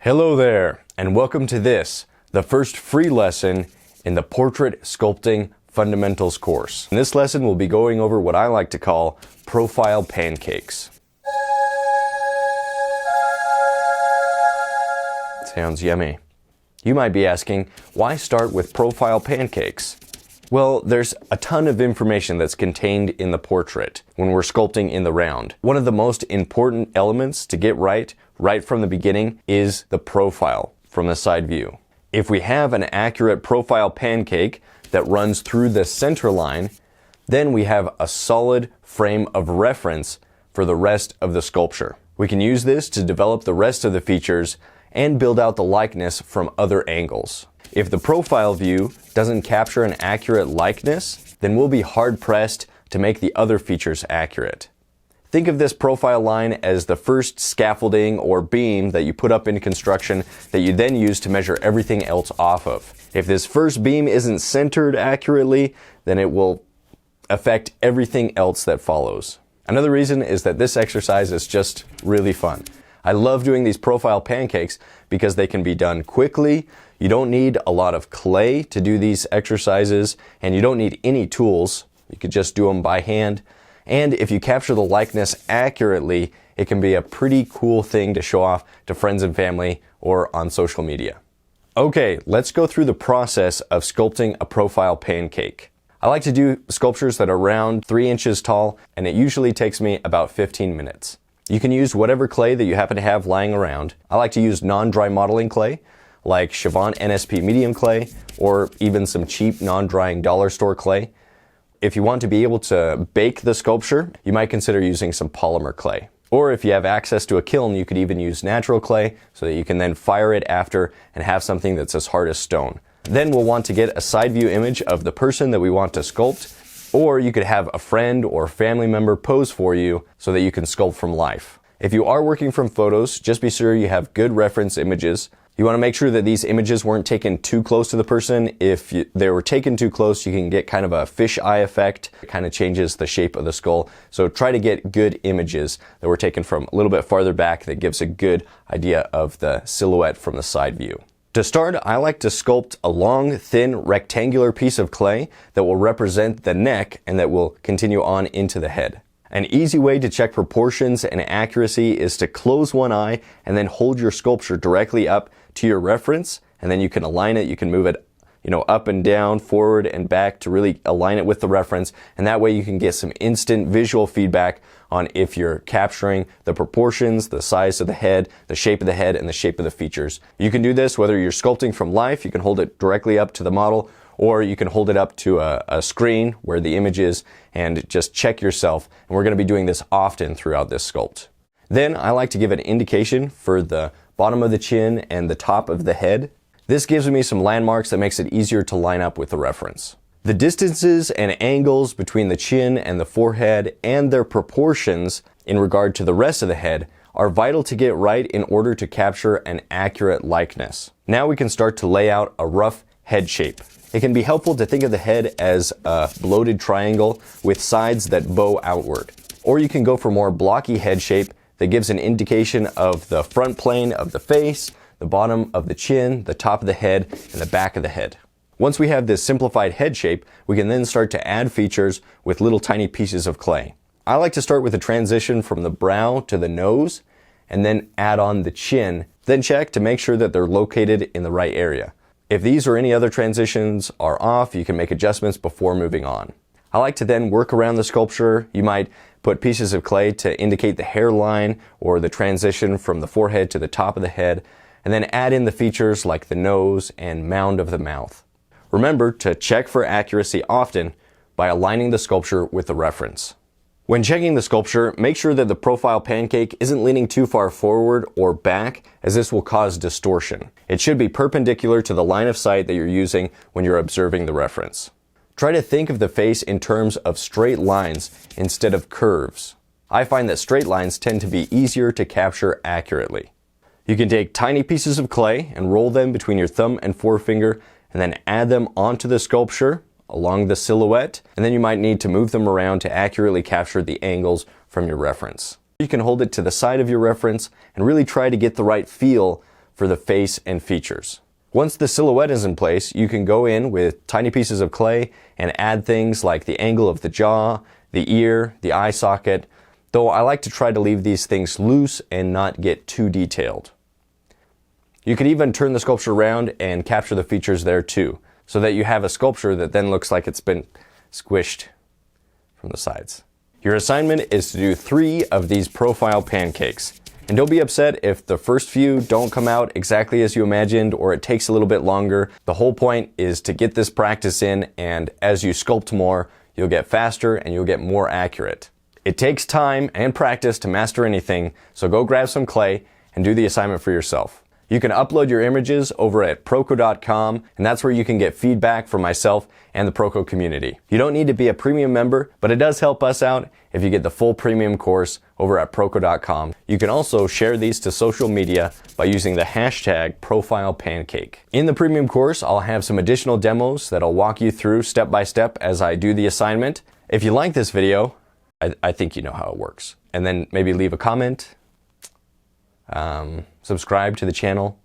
Hello there, and welcome to this, the first free lesson in the Portrait Sculpting Fundamentals course. In this lesson, we'll be going over what I like to call profile pancakes. Sounds yummy. You might be asking, why start with profile pancakes? Well, there's a ton of information that's contained in the portrait when we're sculpting in the round. One of the most important elements to get right from the beginning is the profile from the side view. If we have an accurate profile pancake that runs through the center line, then we have a solid frame of reference for the rest of the sculpture. We can use this to develop the rest of the features and build out the likeness from other angles. If the profile view doesn't capture an accurate likeness, then we'll be hard-pressed to make the other features accurate. Think of this profile line as the first scaffolding or beam that you put up in construction that you then use to measure everything else off of. If this first beam isn't centered accurately, then it will affect everything else that follows. Another reason is that this exercise is just really fun. I love doing these profile pancakes because they can be done quickly. You don't need a lot of clay to do these exercises, and you don't need any tools. You could just do them by hand. And if you capture the likeness accurately, it can be a pretty cool thing to show off to friends and family or on social media. Okay, let's go through the process of sculpting a profile pancake. I like to do sculptures that are around 3 inches tall, and it usually takes me about 15 minutes. You can use whatever clay that you happen to have lying around. I like to use non-dry modeling clay, like Chavant NSP medium clay, or even some cheap non-drying dollar store clay. If you want to be able to bake the sculpture, you might consider using some polymer clay. Or if you have access to a kiln, you could even use natural clay so that you can then fire it after and have something that's as hard as stone. Then we'll want to get a side view image of the person that we want to sculpt, or you could have a friend or family member pose for you so that you can sculpt from life. If you are working from photos, just be sure you have good reference images. You want to make sure that these images weren't taken too close to the person. If they were taken too close, you can get kind of a fisheye effect. It kind of changes the shape of the skull. So try to get good images that were taken from a little bit farther back that gives a good idea of the silhouette from the side view. To start, I like to sculpt a long, thin, rectangular piece of clay that will represent the neck and that will continue on into the head. An easy way to check proportions and accuracy is to close one eye and then hold your sculpture directly up to your reference, and then you can align it. You can move it, up and down, forward and back to really align it with the reference, and that way you can get some instant visual feedback on if you're capturing the proportions, the size of the head, the shape of the head, and the shape of the features. You can do this whether you're sculpting from life. You can hold it directly up to the model, or you can hold it up to a screen where the image is and just check yourself. And we're going to be doing this often throughout this sculpt. Then I like to give an indication for the bottom of the chin and the top of the head. This gives me some landmarks that makes it easier to line up with the reference. The distances and angles between the chin and the forehead and their proportions in regard to the rest of the head are vital to get right in order to capture an accurate likeness. Now we can start to lay out a rough head shape. It can be helpful to think of the head as a bloated triangle with sides that bow outward. Or you can go for more blocky head shape that gives an indication of the front plane of the face, the bottom of the chin, the top of the head, and the back of the head. Once we have this simplified head shape, we can then start to add features with little tiny pieces of clay. I like to start with a transition from the brow to the nose, and then add on the chin, then check to make sure that they're located in the right area. If these or any other transitions are off, you can make adjustments before moving on. I like to then work around the sculpture. You might put pieces of clay to indicate the hairline or the transition from the forehead to the top of the head, and then add in the features like the nose and mound of the mouth. Remember to check for accuracy often by aligning the sculpture with the reference. When checking the sculpture, make sure that the profile pancake isn't leaning too far forward or back, as this will cause distortion. It should be perpendicular to the line of sight that you're using when you're observing the reference. Try to think of the face in terms of straight lines instead of curves. I find that straight lines tend to be easier to capture accurately. You can take tiny pieces of clay and roll them between your thumb and forefinger and then add them onto the sculpture along the silhouette, and then you might need to move them around to accurately capture the angles from your reference. You can hold it to the side of your reference and really try to get the right feel for the face and features. Once the silhouette is in place, you can go in with tiny pieces of clay and add things like the angle of the jaw, the ear, the eye socket, though I like to try to leave these things loose and not get too detailed. You could even turn the sculpture around and capture the features there too, so that you have a sculpture that then looks like it's been squished from the sides. Your assignment is to do 3 of these profile pancakes. And don't be upset if the first few don't come out exactly as you imagined or it takes a little bit longer. The whole point is to get this practice in, and as you sculpt more, you'll get faster and you'll get more accurate. It takes time and practice to master anything, so go grab some clay and do the assignment for yourself. You can upload your images over at Proko.com, and that's where you can get feedback from myself and the Proko community. You don't need to be a premium member, but it does help us out if you get the full premium course over at Proko.com. You can also share these to social media by using the hashtag #ProfilePancake. In the premium course, I'll have some additional demos that I'll walk you through step by step as I do the assignment. If you like this video, I think you know how it works. And then maybe leave a comment. Subscribe to the channel.